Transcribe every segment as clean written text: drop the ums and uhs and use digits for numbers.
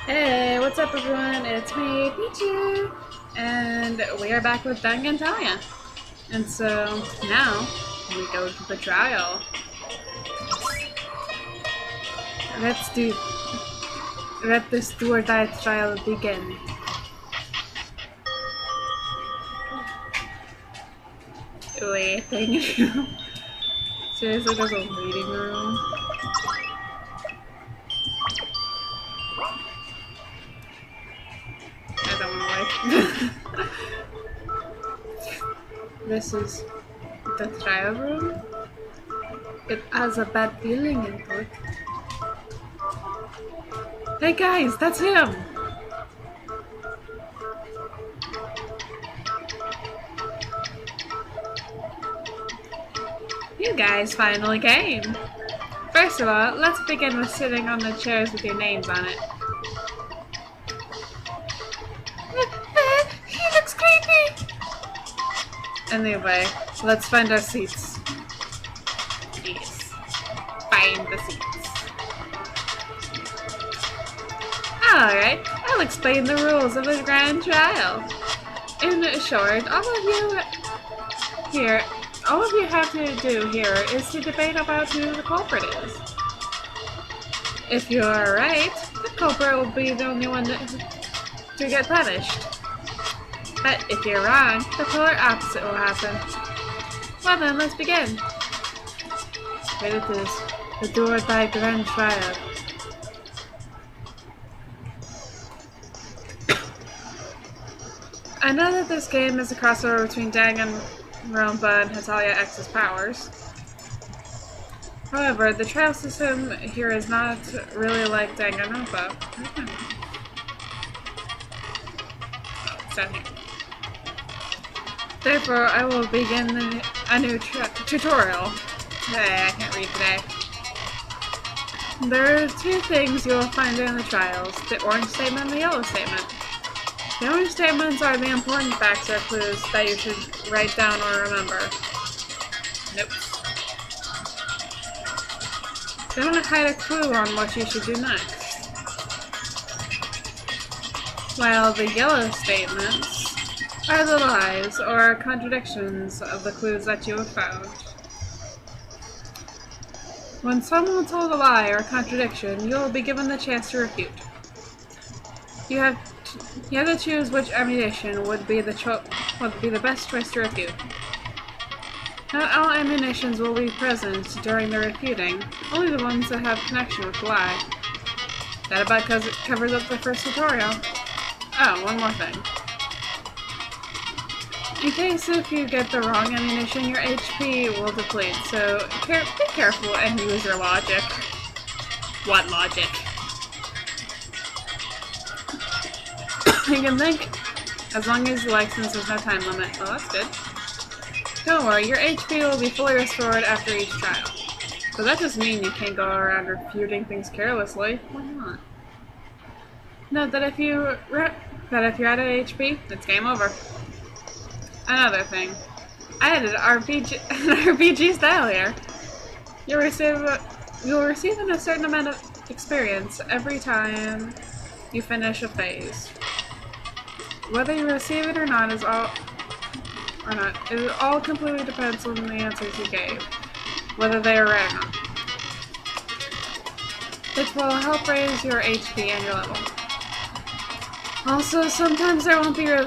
Hey, what's up everyone? It's me, Pichu! And we are back with Dangantalia. And so, now, we go to the trial. Let's do... Let this do or die trial begin. Waiting room. Seriously, there's a waiting room. I don't want to wait. This is the trial room. It has a bad feeling into it. Hey guys, that's him! You guys finally came! First of all, let's begin with sitting on the chairs with your names on it. He looks creepy! Anyway, let's find our seats. Yes. Find the seats. Alright, I'll explain the rules of the grand trial. In short, all of you have to do here is to debate about who the culprit is. If you are right, the culprit will be the only one to get punished. But if you're wrong, the polar opposite will happen. Well then, let's begin. Here it is, the do or die grand trial. I know that this game is a crossover between Danganronpa and Hetalia X's powers. However, the trial system here is not really like Danganronpa. It's down here. Therefore, I will begin a new tutorial. Hey, I can't read today. There are two things you will find in the trials, the orange statement and the yellow statement. The orange statements are the important facts or clues that you should write down or remember. Nope. They want to hide a clue on what you should do next. While the yellow statements are the lies or contradictions of the clues that you have found. When someone told a lie or contradiction, you will be given the chance to refute. You have to choose which ammunition would be the best choice to refute. Not all ammunitions will be present during the refuting, only the ones that have connection with the lie. That about covers up the first tutorial. Oh, one more thing. In case if you get the wrong ammunition, your HP will deplete, so be careful and use your logic. What logic? You can think as long as you like, since there's no time limit. Oh, that's good. Don't worry, your HP will be fully restored after each trial. But that doesn't mean you can't go around refuting things carelessly. Why not? Note that if you're out of HP, it's game over. Another thing, I added an RPG style here. You'll receive a certain amount of experience every time you finish a phase. Whether you receive it or not it all completely depends on the answers you gave, whether they are right or not. It will help raise your HP and your level. Also, sometimes there won't be a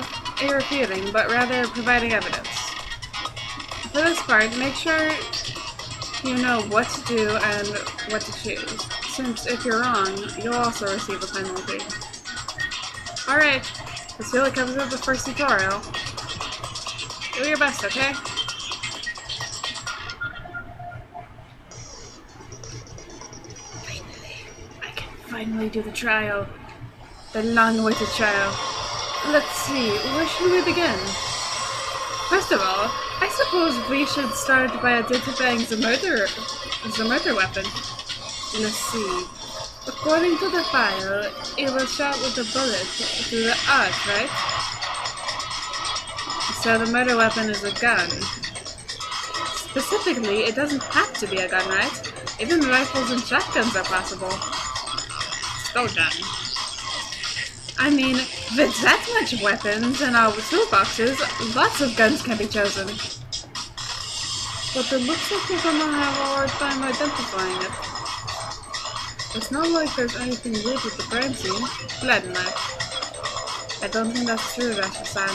refuting, but rather providing evidence. For this part, make sure you know what to do and what to choose, since if you're wrong, you'll also receive a penalty. Alright, this really covers up the first tutorial. Do your best, okay? I can finally do the trial. The long-awaited trial. Let's see, where should we begin? First of all, I suppose we should start by identifying the murder weapon. Let's see. According to the file, it was shot with a bullet through the arch, right? So the murder weapon is a gun. Specifically, it doesn't have to be a gun, right? Even rifles and shotguns are possible. So done. I mean, with that much weapons in our toolboxes, lots of guns can be chosen. But it looks like we're gonna have a hard time identifying it. It's not like there's anything weird with the crime scene. Blood mark. I don't think that's true, Rasha-san.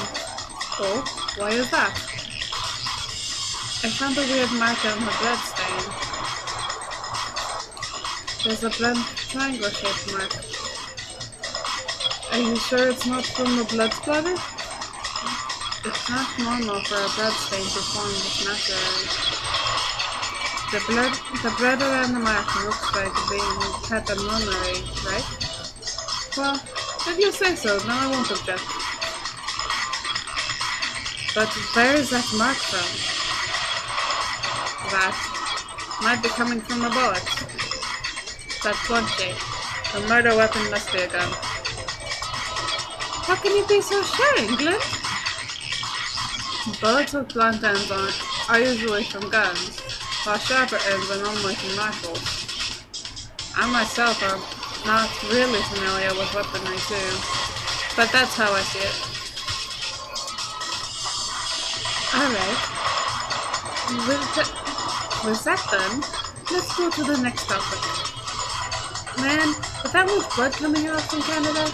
Oh, why is that? I found a weird mark on her blood stain. There's a blunt triangle-shaped mark. Are you sure it's not from the blood splatter? It's not normal for a blood stain to form this naturally. The blood around the mark looks like being cut abnormally, right? Well, if you say so, then I won't object. But where is that mark from? That might be coming from a bullet. That's one shape. The murder weapon must be a gun. How can you be so sure, England? Bullets with blunt ends are usually from guns, while sharper ends are normally from rifles. I myself am not really familiar with weaponry too, but that's how I see it. Alright. With that done, let's go to the next topic. Man, with that much blood coming out from Canada,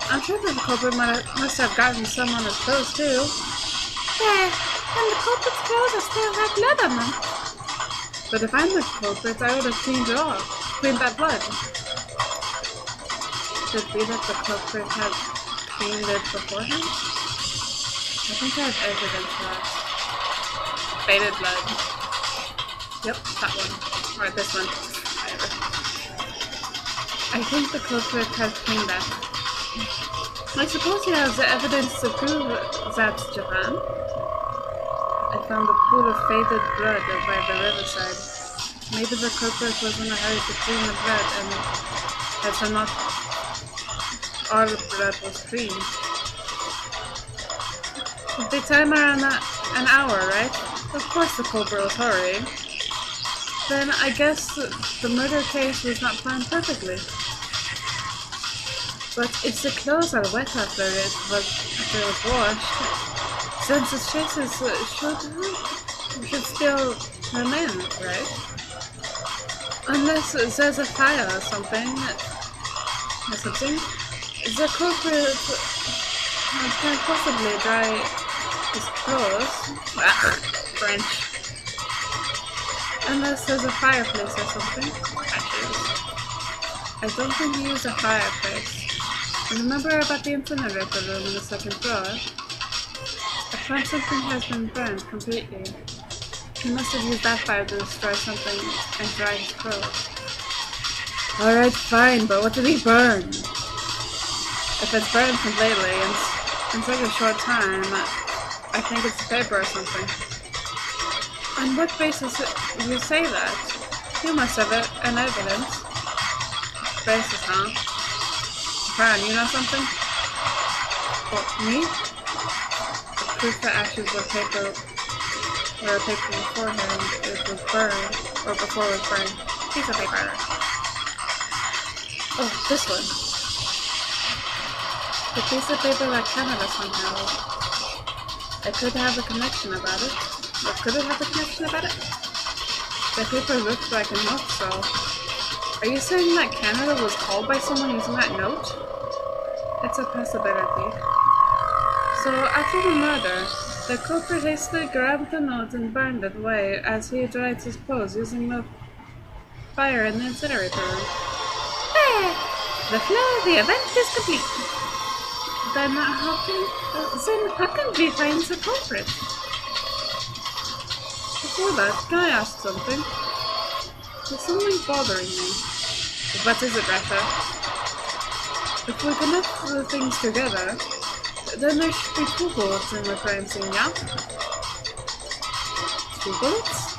I'm sure that the culprit must have gotten some on his clothes too. Yeah, and the culprit's clothes still have blood on them. But if I'm the culprit, I would have cleaned it off. Cleaned that blood. Could it be that the culprit had cleaned it beforehand? I think I have evidence for that. Faded blood. Yep, that one. Or this one. Whatever. I think the culprit has cleaned that. I suppose he has the evidence to prove that's Japan. I found a pool of faded blood by the riverside. Maybe the culprit was in a hurry to clean the blood, and that's not all the blood was clean. They time around an hour, right? Of course the culprit was hurrying. Then I guess the murder case was not planned perfectly. But if the clothes are wet after it was washed, since the traces should still remain, right? Unless there's a fire or something. The culprit can possibly dry his clothes. French. Unless there's a fireplace or something. Ashes. I don't think he used a fireplace. Remember about the incinerator room on the second floor? I found something has been burned completely. He must have used that fire to destroy something and dry his clothes. Alright, fine, but what did he burn? If it's burned completely in such a short time, I think it's paper or something. On what basis do you say that? You must have an evidence. Basis, huh? Fran, you know something? What, me? The proof that ashes were paper beforehand, it was burned, or before it was burned. Piece of paper. Oh, this one. The piece of paper like Canada somehow. I could have a connection about it. But could it have a connection about it? The paper looked like a note, so... Are you saying that Canada was called by someone using that note? It's a possibility. So, after the murder, the culprit hastily grabbed the note and burned it away as he dried his clothes using the fire in the incinerator room. There! The flow of the event is complete. Then how can we find the culprit? Before that, can I ask something? There's something bothering me. What is it, Rasha? If we connect the things together, then there should be 2 bullets in the crime scene, yeah? 2 bullets?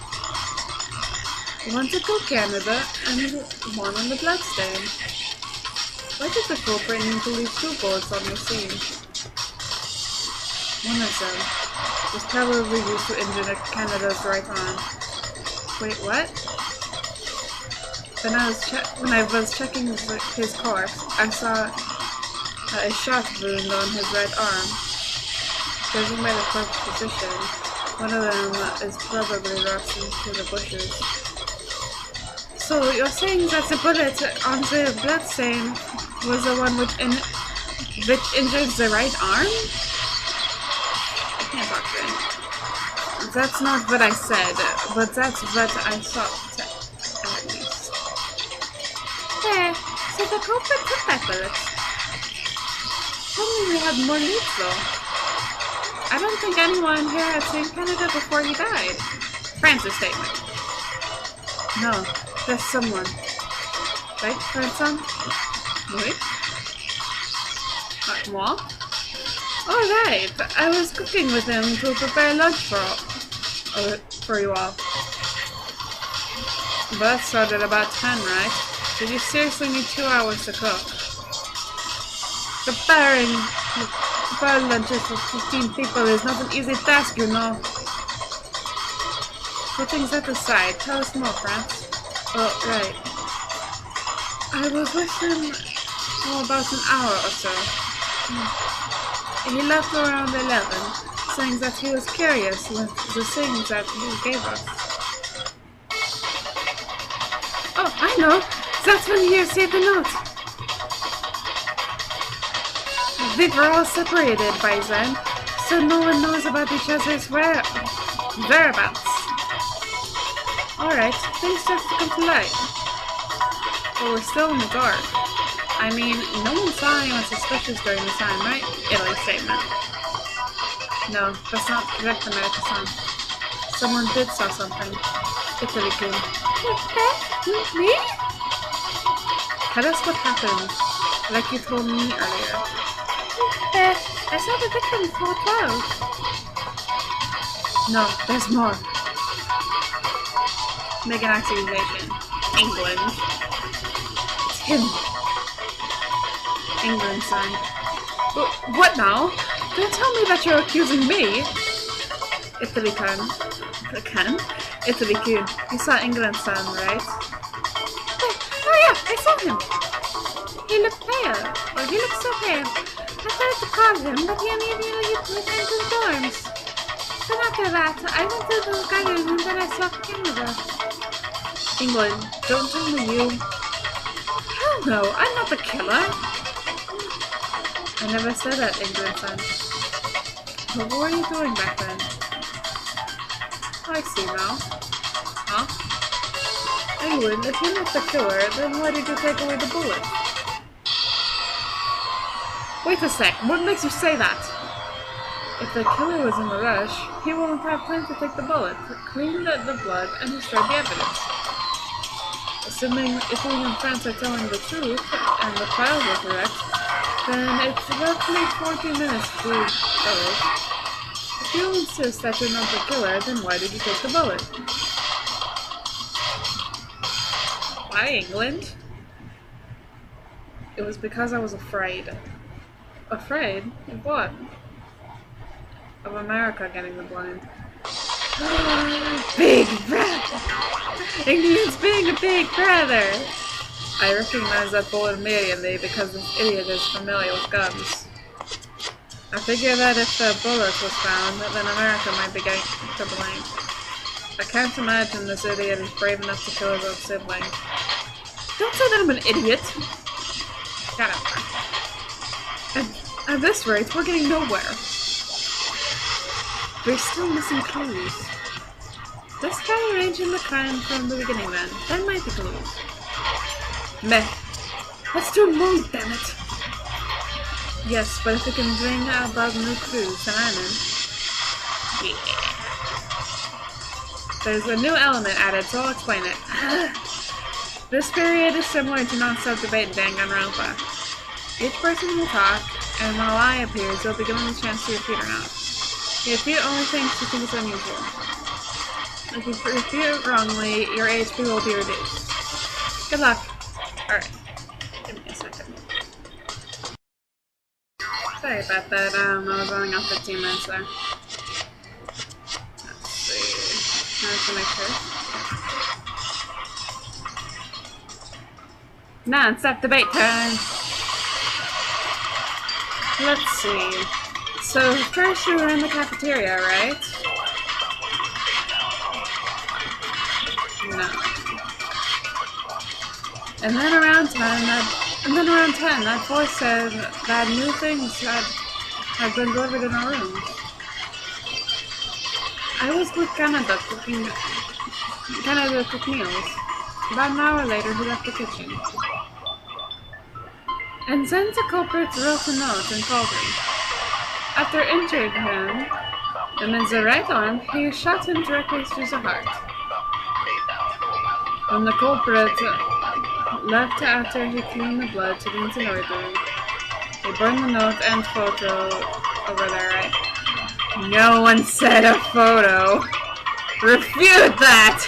One to kill Canada, and one on the bloodstain. Why did the culprit need to leave 2 bullets on the scene? One of them was probably used to injure Canada's right arm. Wait, what? When I was checking his corpse, I saw A shot wound on his right arm. Judging by the corpse position, one of them is probably rushed into the bushes. So you're saying that the bullet on the bloodstain was the one which injured the right arm? I can't talk today. That's not what I said, but that's what I thought, at least. There, so the culprit took that bullet. Only we had more leads though. I don't think anyone here had seen Canada before he died. Francis' statement. No, there's someone. Right, grandson? Oui? Moi? Oh right, I was cooking with him to prepare lunch for you all. But that started about 10, right? Did you seriously need 2 hours to cook? Preparing lunches for 15 people is not an easy task, you know. Putting that aside, tell us more, France. Oh, right. I was with him for about an hour or so. He left around 11, saying that he was curious with the things that he gave us. Oh, I know! That's when he received the note! They were all separated by then, so no one knows about each other's whereabouts. Alright, things start to come to light. But we're still in the dark. I mean, no one saw anyone suspicious during the time, right? Italy's statement. No, that's not correct, America-san. Someone did saw something. Italy-kun. Me? Tell us what happened, like you told me earlier. I saw the victim for 12. No, there's more. Make an accusation. England. It's him. England, son. What now? Don't tell me that you're accusing me. Italy-kun. Italy-kun. You saw England, son, right? Oh yeah, I saw him. He looked pale. Or he looked so pale. I tried to call him, but he immediately returned to the dorms. Then after that, I went to the garden and then I saw Canada. England, don't tell me you... Hell no, I'm not the killer. I never said that, England, son. But what were you doing back then? I see now. Huh? England, if you're not the killer, then why did you take away the bullet? Wait a sec, what makes you say that? If the killer was in a rush, he won't have time to take the bullet, clean the blood, and destroy the evidence. Assuming Italy and France are telling the truth, and the files are correct, then it's roughly 40 minutes to do those. If you insist that you're not the killer, then why did you take the bullet? Why England? It was because I was afraid. Afraid? Of what? Of America getting the blame. Big brother! England's being a big brother! I recognize that bullet immediately because this idiot is familiar with guns. I figure that if the bullet was found, then America might be getting the blame. I can't imagine this idiot is brave enough to kill his own sibling. Don't say that I'm an idiot! Shut up. At this rate, we're getting nowhere. We're still missing clues. Let's try arranging the crime from the beginning then. There might be clues. Meh. Let's do more, damn it. Yes, but if we can bring about new clues, then I'm in. Yeah. There's a new element added, so I'll explain it. This period is similar to non-stop debate in Dangantalia. Each person will talk, and when a lie appears, you'll be given the chance to repeat or not. If you only think you think it's unusual. If you repeat it wrongly, your HP will be reduced. Good luck. Alright. Give me a second. Sorry about that, I was running off 15 minutes there. Let's see. Now to make sure. Non-stop debate time! Let's see. So first you were in the cafeteria, right? No. And then around 10, that voice said that new things had been delivered in our rooms. I was with Canada cooking meals. About an hour later, he left the kitchen. And then the culprit wrote a note and called him. After injuring him, and in the right arm, he shot him directly through the heart. When the culprit left after he cleaned the blood to the incinerator room, he burned the note and photo over there, right? No one said a photo. Refute that!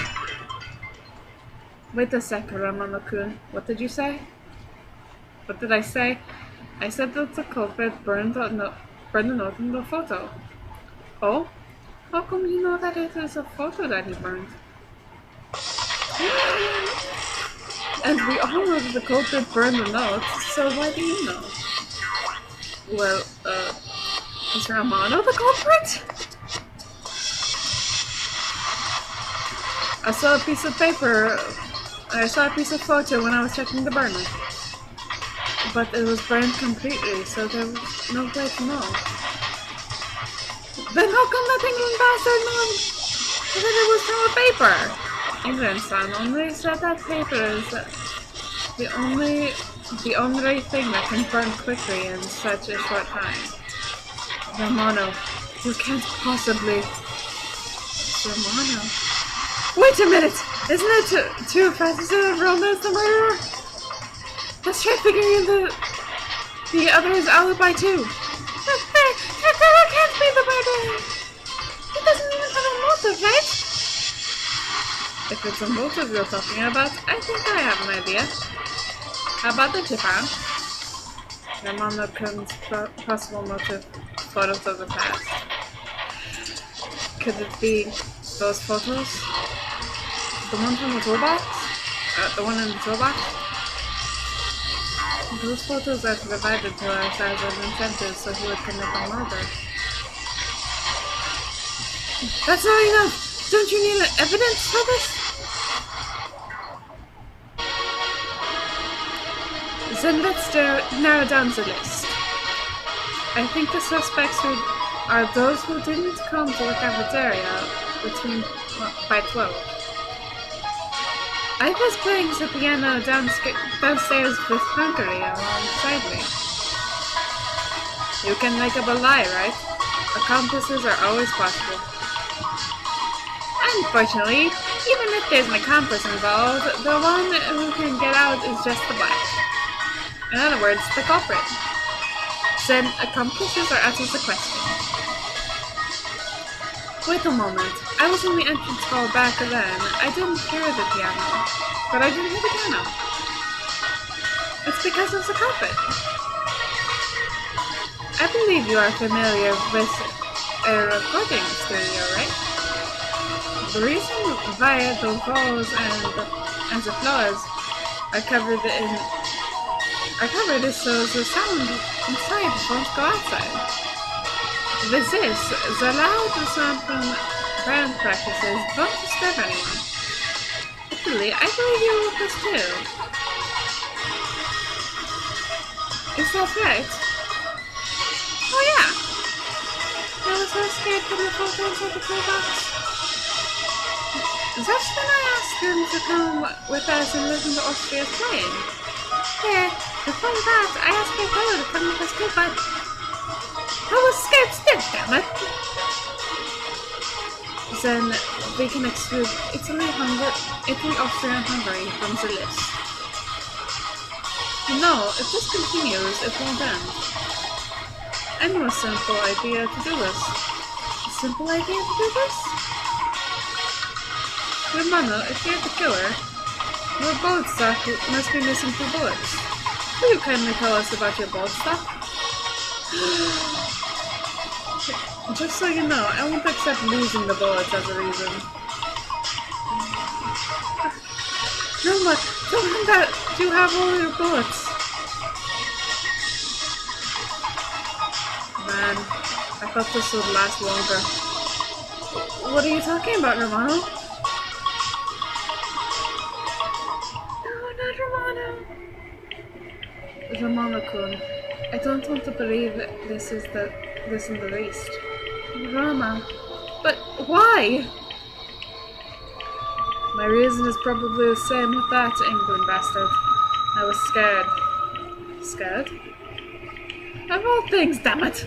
Wait a second, Ramano-kun. What did you say? What did I say? I said that the culprit burned the note and the photo. Oh? How come you know that it is a photo that he burned? And we all know that the culprit burned the note, so why do you know? Well, is Ramano the culprit? I saw a piece of photo when I was checking the burner. But it was burned completely, so there was no way to know. Then how come that England bastard knew that it was from a paper? England-san only said that paper is the only thing that can burn quickly in such a short time. Romano, you can't possibly... Romano... Wait a minute! Isn't it too fast to romance the murderer? Let's try figuring the other's alibi too. That can't be the murderer! He doesn't even have a motive, right? If it's a motive you're talking about, I think I have an idea. How about the Japan? Ramano-kun's possible motive, photos of the past. Could it be those photos? The one from the toolbox? The one in the toolbox? Those photos are provided to us as an incentive so he would commit a murder. That's not enough! Don't you need evidence for this? Then let's narrow down the list. I think the suspects are those who didn't come to the cafeteria by 12. I was playing the piano downstairs with Hungary alongside me. You can make up a lie, right? Accomplices are always possible. Unfortunately, even if there's an accomplice involved, the one who can get out is just the black. In other words, the culprit. Then accomplices are out of the question. Wait a moment. I was in the entrance hall back then. I didn't hear the piano. But I didn't hear the piano. It's because of the culprit. I believe you are familiar with a recording studio, right? The reason why the walls and the floors are covered is so the sound inside won't go outside. With this, the loud sound from band practices won't disturb anyone. Actually, I believe you with this too. Is that right? Oh yeah! I was so scared from the photos of the toolbox. That's when I asked him to come with us and listen to Austria's playing. Yeah, before that, I asked my brother to come with us too, but I was scared stiff, damn it! Then we can exclude Italy, Austria, and Hungary from the list. No, if this continues, it won't end. I know a simple idea to do this. A simple idea to do this? Romano, if you're the killer, your bullet stock must be missing 2 bullets. Will you kindly tell us about your bullet stock? Just so you know, I won't accept losing the bullets as a reason. Roma, tell him that you have all your bullets. man. I thought this would last longer. What are you talking about, Romano? No, not Romano. Romano-kun, I don't want to believe this in the least. Rama. But why? My reason is probably the same with that England bastard. I was scared. Scared? Of all things, damn it!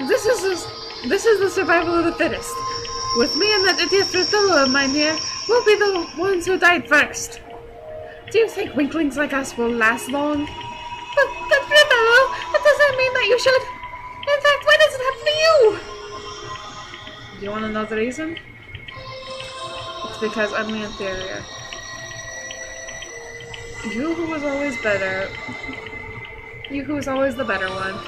This is the survival of the fittest. With me and that idiot Fratello of mine here, we'll be the ones who died first. Do you think winklings like us will last long? But Fratello, that doesn't mean that you should. In fact, why does it happen to you? Do you want to know the reason? It's because I'm the inferior. You who was always better. You who is always the better one.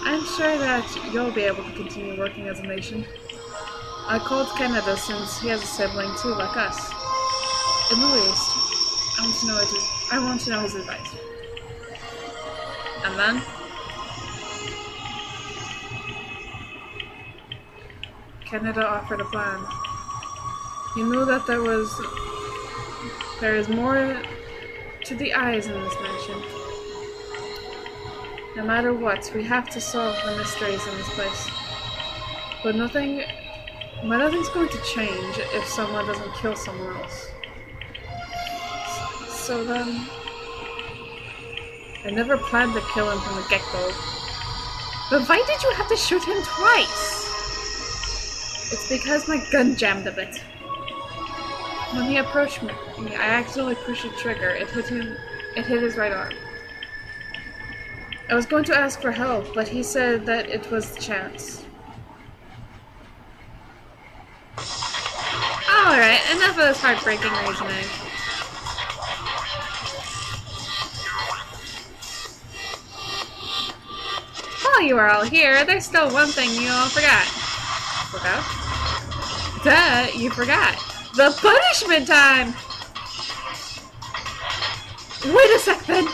I'm sure that you'll be able to continue working as a nation. I called Canada since he has a sibling too, like us. In the least, I want to know his advice. And then? Canada offered a plan. He knew that there is more to the eyes in this mansion. No matter what, we have to solve the mysteries in this place. But nothing's going to change if someone doesn't kill someone else. So then, I never planned to kill him from the get-go. But why did you have to shoot him twice? It's because my gun jammed a bit. When he approached me, I accidentally pushed the trigger. It hit his right arm. I was going to ask for help, but he said that it was the chance. Alright, enough of this heartbreaking reasoning. While you are all here, there's still one thing you all forgot. Forgot? Duh, you forgot. The punishment time! Wait a sec then!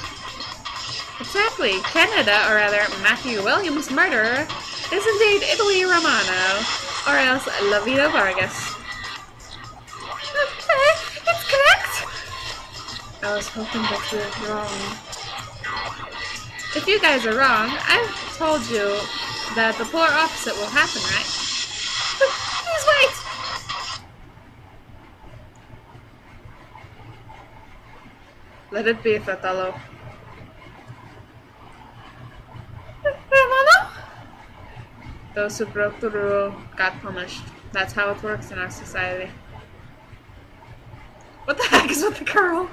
Exactly. Canada, or rather Matthew Williams' murderer, is indeed Italy Romano, or else Lavino Vargas. It's correct! I was hoping that you were wrong. If you guys are wrong, I've told you that the polar opposite will happen, right? Please wait! Let it be, Fratello. Romano? Those who broke the rule got punished. That's how it works in our society. What the heck is with the girl?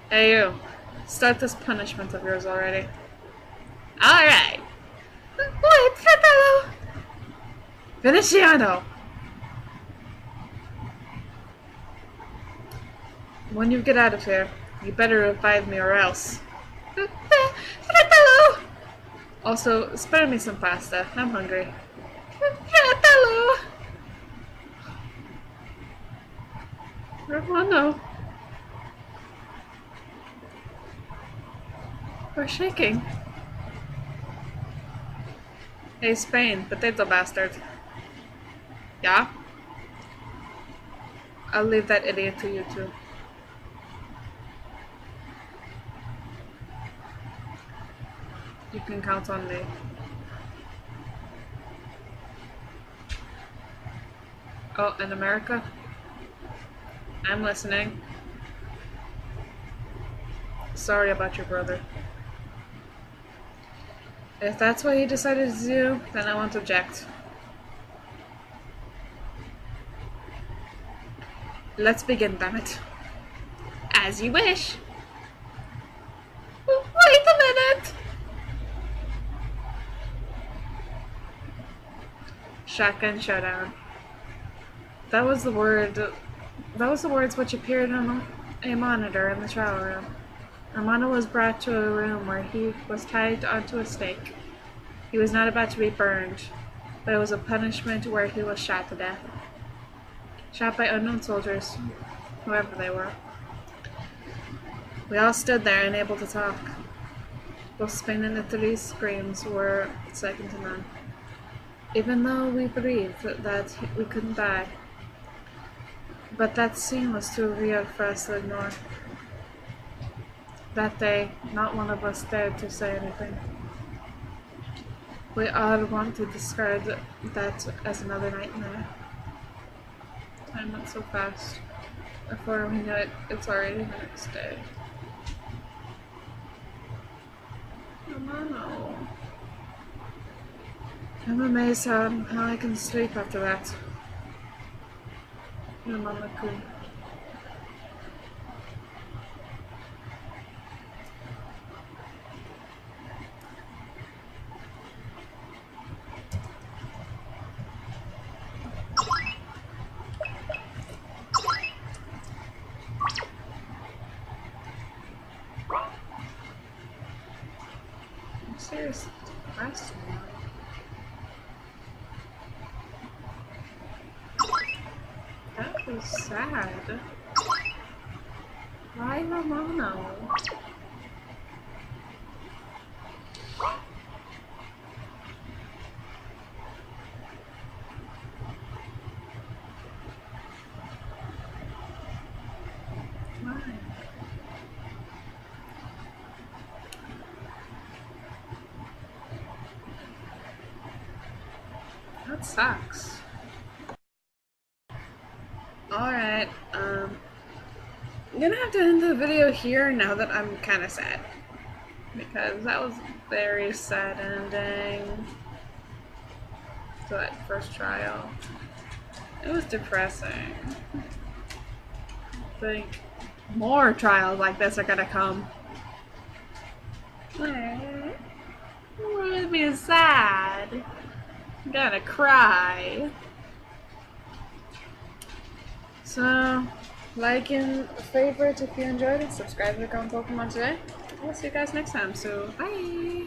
Hey you, start this punishment of yours already. Alright. Wait, Fratello! Venetiano! When you get out of here, you better revive me or else. Fratello! Also, spare me some pasta. I'm hungry. Fratello! Romano. We're shaking. Hey, Spain, potato bastard. Yeah? I'll leave that idiot to you two. You can count on me. Oh, in America? I'm listening. Sorry about your brother. If that's what he decided to do, then I won't object. Let's begin, damn it. As you wish. Wait a minute! Shotgun showdown. That was the words which appeared on a monitor in the trial room. Romano was brought to a room where he was tied onto a stake. He was not about to be burned, but it was a punishment where he was shot to death. Shot by unknown soldiers, whoever they were. We all stood there, unable to talk. Those Spain and Italy's screams were second to none. Even though we believed that we couldn't die. But that scene was too real for us to ignore. That day, not one of us dared to say anything. We all want to discard that as another nightmare. Time went so fast. Before we knew it, it's already the next day. No. I'm amazed how I can sleep after that. Your mama could. I'm seriously depressed now. That was sad. Why Romano? Why? That sucks. Alright, I'm gonna have to end the video here now that I'm kinda sad. Because that was a very sad ending to that first trial. It was depressing. I think more trials like this are gonna come. It made me sad. I'm gonna cry. So, like and favorite if you enjoyed it, subscribe to Become Pokemon today. I'll see you guys next time, so bye!